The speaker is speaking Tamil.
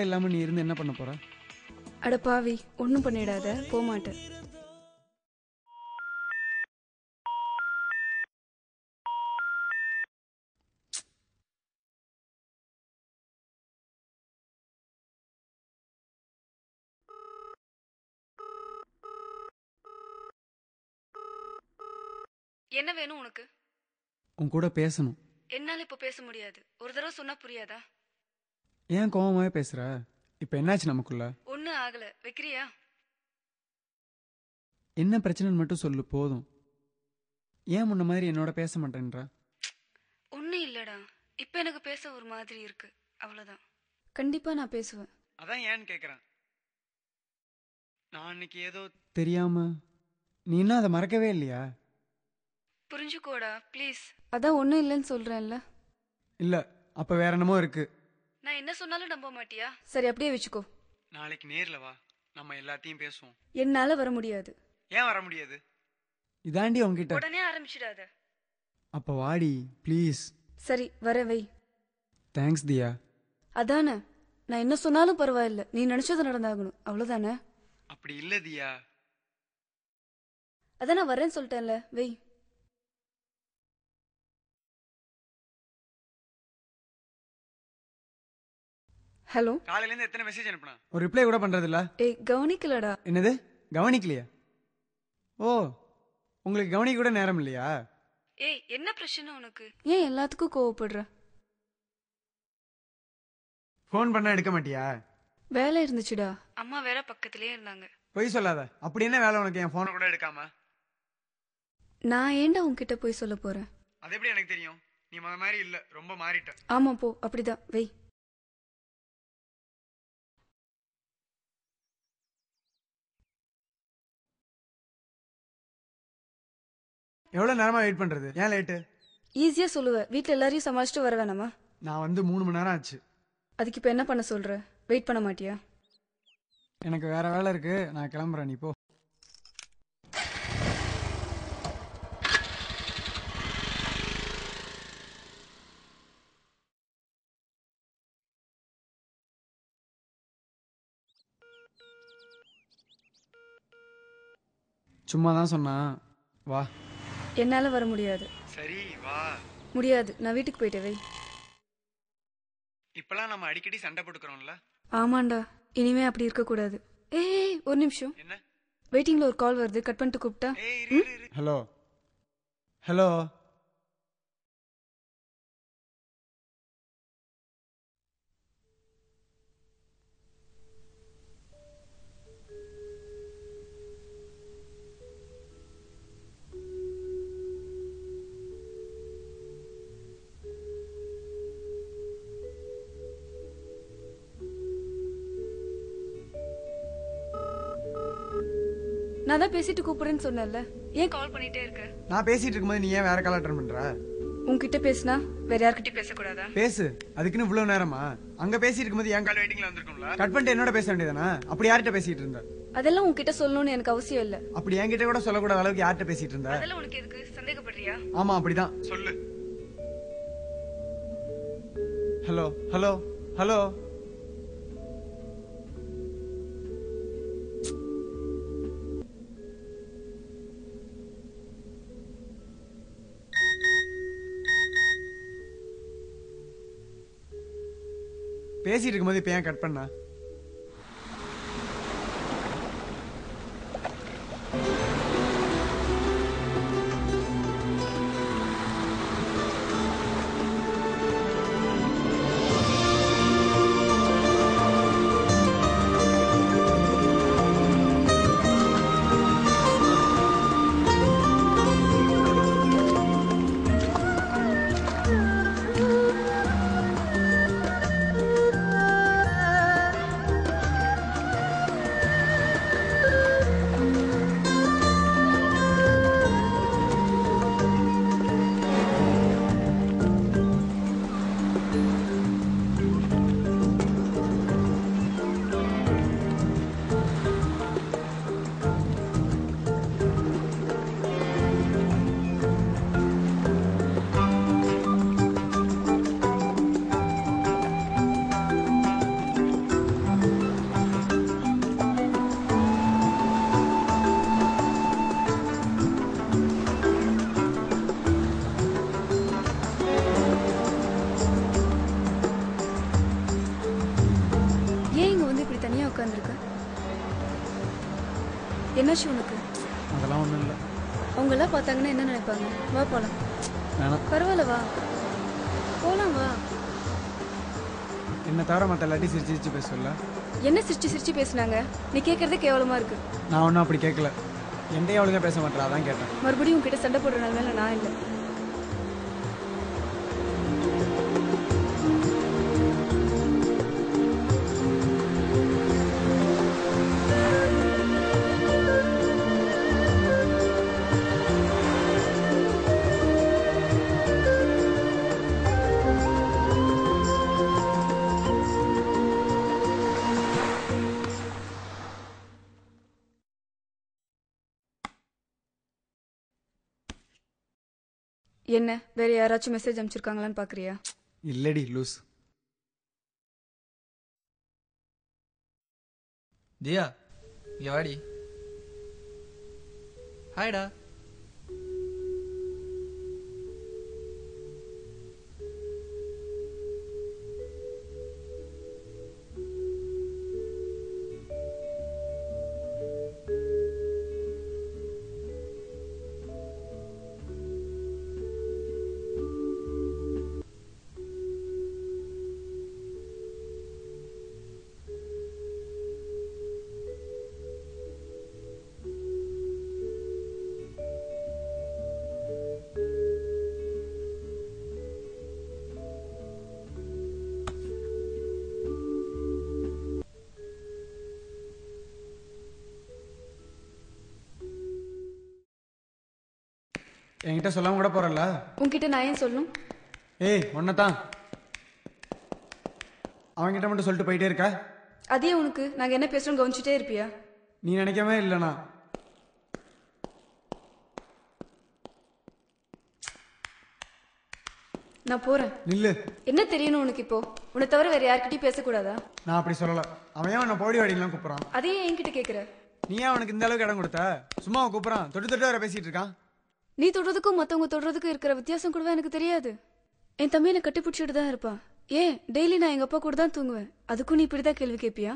இல்லாம நீ இருந்து என்ன பண்ண போற? அட பாவி, ஒன்றும் பண்ணிடாத, போமாட்டேன். என்ன வேணும் உனக்கு? உன் கூட பேசணும். என்னால இப்ப பேச முடியாது. ஒரு தடவை சொன்னா புரியாதா? ஏன் கோவமாவே பேசுற? இப்ப என்னாச்சு நமக்குள்ள? ஒன்னும் ஆகல, வைக்கிறியா? என்ன பிரச்சனைன்னு மட்டும் சொல்லு போதும். ஏன் முன்ன மாதிரி என்னோட பேச மாட்டேன்ற? ஒன்னும் இல்லடா, இப்ப எனக்கு பேச ஒரு மாதிரி இருக்கு, அவ்வளவுதான். கண்டிப்பா நான் பேசுவேன். அதான் ஏன்னு கேக்குறேன். நான் அன்னைக்கு ஏதோ தெரியாம. நீ இன்னும் அதை மறக்கவே இல்லையா? புரிஞ்சுக்கோடா ப்ளீஸ். அதான் ஒன்னும் இல்லைன்னு சொல்றேன்ல. இல்ல, அப்ப வேற என்னமோ இருக்கு. நான் என்ன சொன்னாலும் நம்ப மாட்டியா? சரி, அப்படியே வச்சுக்கோ. நாளைக்கு நேர்ல வா, நம்ம எல்லாத்தையும் பேசுவோம். என்னால வர முடியாது. ஏன் வர முடியாது? இதாண்டி உன்கிட்ட. உடனே ஆரம்பிச்சிடாத. அப்ப வாடி ப்ளீஸ். சரி, வர வை. தேங்க்ஸ் தியா. அதானே, நான் என்ன சொன்னாலும் பரவாயில்ல, நீ நினைச்சது நடந்தாகணும், அவ்வளவுதானே? அப்படி இல்ல தியா. அதான் நான் வரேன்னு சொல்லிட்டேன்ல, வை. ஹலோ. காலையில இருந்து எத்தனை மெசேஜ் அனுப்புனா? ஒரு ரிப்ளை கூட பண்றது இல்ல. ஏய், கவனிக்கலடா. என்னது கவனிக்கலையா? ஓ, உங்களுக்கு கவனிக்க கூட நேரம் இல்லையா? ஏய், என்ன பிரச்சனை உனக்கு? ஏன் எல்லாத்துக்கும் கோவப்படுற? ஃபோன் பண்ணா எடுக்க மாட்டியா? வேலை இருந்துச்சுடா, அம்மா வேற பக்கத்திலே இருந்தாங்க. பொய் சொல்லாத. அப்படி என்ன வேலை உனக்கு என் போனை கூட எடுக்காம? நான் ஏன்டா உன்கிட்ட போய் சொல்ல போறேன்? அது எப்படி எனக்கு தெரியும்? நீ முத மாதிரி இல்ல, ரொம்ப மாறிட்ட. ஆமா போ, அப்படிதான், வை. எவ்வளவு நேரமா வெயிட் பண்றது? ஏன் லேட்டு? ஈஸியா சொல்லுவ, வீட்டுல எல்லாரையும் சமாளிச்சுட்டு வர வேணாமா? நான் வந்து 3 மணி நேரம் ஆச்சு. அதுக்கு இப்ப என்ன பண்ண சொல்ற? வெயிட் பண்ண மாட்டியா? எனக்கு வேற வேலை இருக்கு, நான் கிளம்புறேன், நீ போ. சும்மா தான் சொன்னா, வா. என்னால வர முடியாது. சரி வா. முடியாது, நான் வீட்டுக்கு போயிட்டு. வை. இப்பெல்லாம் நம்ம அடிக்கடி சண்டை போட்டுக்கிறோம்ல. ஆமாண்டா, இனிமே அப்படி இருக்க கூடாது. ஏய், ஒரு நிமிஷம். என்ன? வெயிட்டிங்ல ஒரு கால் வருது, கட் பண்ணிட்டு கூப்பிட்டா? Hello hello. நான் தான் பேசிட்டு கூப்பிடுறேன்னு சொன்னேன்ல, ஏன் கால் பண்ணிட்டே இருக்க? நான் பேசிட்டு இருக்கும்போது நீ ஏன் வேற கால் அட்டன் பண்ற? உன்கிட்ட பேசினா வேற யார்கிட்டயும் பேசக்கூடாதா? பேசு, அதுக்குன்னு இவ்வளவு நேரமா? அங்க பேசிட்டு இருக்கும்போது என் கால் வெயிட்டிங்ல வந்திருக்கும்ல. கட் பண்ணிட்டு என்னோட பேச வேண்டியதானே? அப்படி யார்கிட்ட பேசிட்டு இருந்த? அதெல்லாம் உன்கிட்ட சொல்லணும்னு எனக்கு அவசியம் இல்ல. அப்படி என்கிட்ட கூட சொல்லக்கூடாத அளவுக்கு யார்கிட்ட பேசிட்டு இருந்த? அதெல்லாம் உனக்கு எதுக்கு? சந்தேகப்படுறியா? ஆமா, அப்படிதான். சொல்லு. Hello hello hello. பேசிட்டு இருக்கும்போது இப்ப ஏன் கட் பண்ணா? என்னாச்சு உனக்கு? அதெல்லாம் ஒண்ணும் இல்லை. அவங்க எல்லாம் பார்த்தாங்கன்னா என்ன நினைப்பாங்க? வா போலாம். வேணாம். பரவாயில்ல வா போலாம் வா. என்ன தவிர மற்ற எல்லாத்தையும் சிரிச்சு சிரிச்சு பேசல. என்ன சிரிச்சு சிரிச்சு பேசுனாங்க? நீ கேட்கறதே கேவலமா இருக்கு. நான் ஒன்றும் அப்படி கேட்கல. என்கிட்டயே அவளுங்க பேச மாட்டேன், அதான் கேட்டேன். மறுபடியும் உன்கிட்ட சண்டை போடுற நிலைமையில நான் இல்லை. என்ன வேற யாராச்சும் மெசேஜ் அனுப்பிச்சிருக்காங்களான்னு பாக்குறியா? இல்லடி லூஸ். தியா இங்க வாடி. ஹாய்டா. என்கிட்ட சொல்லாம கூட போறல. உன்கிட்ட நான் ஏன் சொல்லணும்? ஏய் ஒன்னதான் அவன்கிட்ட மட்டும் சொல்லிட்டு போயிட்டே இருக்க. அதே உனக்கு நாங்க என்ன பேசுறோம் கவனிச்சுட்டே இருப்பியா? நீ நினைக்கவே இல்லைனா நான் போறேன். நில்லு. என்ன தெரியணும் உனக்கு இப்போ? உன்னை தவிர வேற யார்கிட்டயும் பேசக்கூடாதா? நான் அப்படி சொல்லல. அவன் ஏன் உன்னை போடி வாடிக்கலாம் கூப்பிடுறான்? அதையே என்கிட்ட கேக்குற? நீ ஏன் அவனுக்கு இந்த அளவுக்கு இடம் கொடுத்த? சும்மா அவன் கூப்பிடுறான், தொட்டு தொட்டு வர பேசிட்டு இருக்கான். நீ தொடுறதுக்கும் மத்தவங்க தொடுறதுக்கும் இருக்கிற வித்தியாசம் கூடவா எனக்கு தெரியாது? என் தம்பி என்னை கட்டி பிடிச்சிட்டு தான் இருப்பான். ஏன் டெய்லி நான் எங்க அப்பா கூட தான் தூங்குவேன். அதுக்கும் நீ இப்படிதான் கேள்வி கேட்பியா?